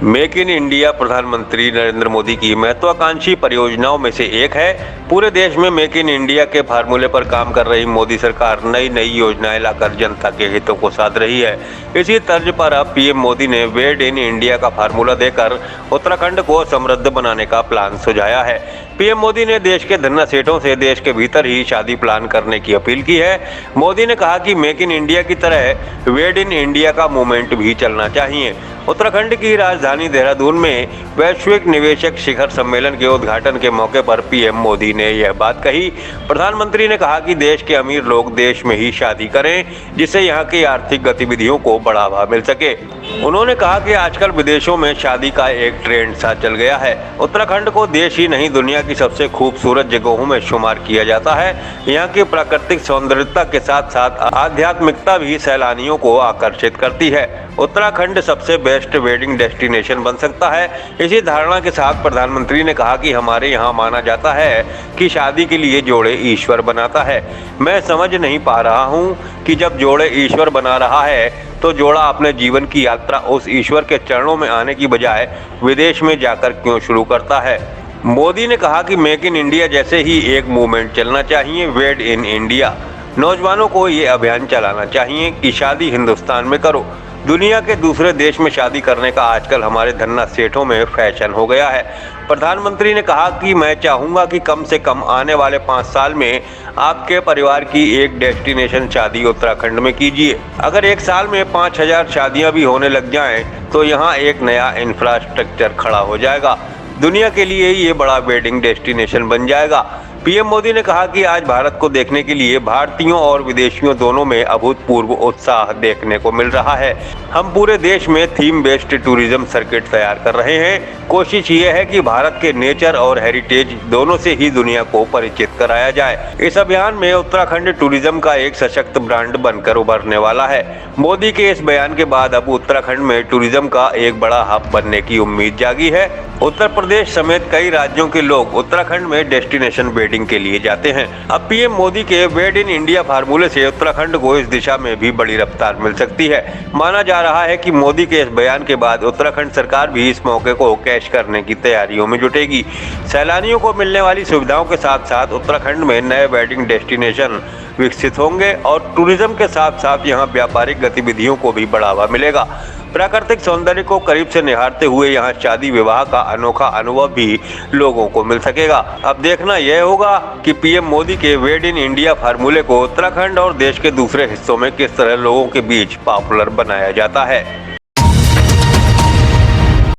Make in India प्रधानमंत्री नरेंद्र मोदी की महत्वाकांक्षी परियोजनाओं में से एक है। पूरे देश में मेक इन इंडिया के फार्मूले पर काम कर रही मोदी सरकार नई नई योजनाएं लाकर जनता के हितों को साध रही है। इसी तर्ज पर अब पीएम मोदी ने मेड इन इंडिया का फार्मूला देकर उत्तराखंड को समृद्ध बनाने का प्लान सुझाया है। पीएम मोदी ने देश के धन्ना सेठों से देश के भीतर ही शादी प्लान करने की अपील की है। मोदी ने कहा कि मेक इन इंडिया की तरह मेड इन इंडिया का मूवमेंट भी चलना चाहिए। उत्तराखंड की राजधानी देहरादून में वैश्विक निवेशक शिखर सम्मेलन के उद्घाटन के मौके पर पीएम मोदी ने यह बात कही। प्रधानमंत्री ने कहा कि देश के अमीर लोग देश में ही शादी करें, जिससे यहाँ की आर्थिक गतिविधियों को बढ़ावा मिल सके। उन्होंने कहा कि आजकल विदेशों में शादी का एक ट्रेंड सा चल गया है। उत्तराखंड को देश ही नहीं दुनिया की सबसे खूबसूरत जगहों में शुमार किया जाता है। यहाँ की प्राकृतिक सौंदर्यता के साथ साथ आध्यात्मिकता भी सैलानियों को आकर्षित करती है। उत्तराखंड सबसे बेस्ट वेडिंग डेस्टिनेशन बन सकता है। इसी धारणा के साथ प्रधानमंत्री ने कहा कि हमारे यहाँ माना जाता है कि शादी के लिए जोड़े ईश्वर बनाता है। मैं समझ नहीं पा रहा हूँ कि जब जोड़े ईश्वर बना रहा है तो जोड़ा अपने जीवन की यात्रा उस ईश्वर के चरणों में आने की बजाय विदेश में जाकर क्यों शुरू करता है। मोदी ने कहा कि मेक इन इंडिया जैसे ही एक मूवमेंट चलना चाहिए, वेड इन इंडिया। नौजवानों को ये अभियान चलाना चाहिए कि शादी हिंदुस्तान में करो। दुनिया के दूसरे देश में शादी करने का आजकल हमारे धन्ना सेठों में फैशन हो गया है। प्रधानमंत्री ने कहा कि मैं चाहूँगा कि कम से कम आने वाले 5 साल में आपके परिवार की एक डेस्टिनेशन शादी उत्तराखंड में कीजिए। अगर एक साल में 5000 शादियाँ भी होने लग जाएं, तो यहाँ एक नया इंफ्रास्ट्रक्चर खड़ा हो जाएगा। दुनिया के लिए ये बड़ा वेडिंग डेस्टिनेशन बन जाएगा। पीएम मोदी ने कहा कि आज भारत को देखने के लिए भारतीयों और विदेशियों दोनों में अभूतपूर्व उत्साह देखने को मिल रहा है। हम पूरे देश में थीम बेस्ड टूरिज्म सर्किट तैयार कर रहे हैं। कोशिश ये है कि भारत के नेचर और हेरिटेज दोनों से ही दुनिया को परिचित कराया जाए। इस अभियान में उत्तराखंड टूरिज्म का एक सशक्त ब्रांड बनकर उभरने वाला है। मोदी के इस बयान के बाद अब उत्तराखंड में टूरिज्म का एक बड़ा हब बनने की उम्मीद जागी है। उत्तर प्रदेश समेत कई राज्यों के लोग उत्तराखंड में डेस्टिनेशन वेडिंग के लिए जाते हैं। अब पीएम मोदी के वेड इन इंडिया फार्मूले से उत्तराखंड को इस दिशा में भी बड़ी रफ्तार मिल सकती है। माना जा रहा है कि मोदी के इस बयान के बाद उत्तराखंड सरकार भी इस मौके को कैश करने की तैयारियों में जुटेगी। सैलानियों को मिलने वाली सुविधाओं के साथ साथ उत्तराखंड में नए वेडिंग डेस्टिनेशन विकसित होंगे और टूरिज्म के साथ साथ यहाँ व्यापारिक गतिविधियों को भी बढ़ावा मिलेगा। प्राकृतिक सौंदर्य को करीब से निहारते हुए यहाँ शादी विवाह का अनोखा अनुभव भी लोगों को मिल सकेगा। अब देखना यह होगा कि पीएम मोदी के वेड इन इंडिया फार्मूले को उत्तराखंड और देश के दूसरे हिस्सों में किस तरह लोगों के बीच पॉपुलर बनाया जाता है।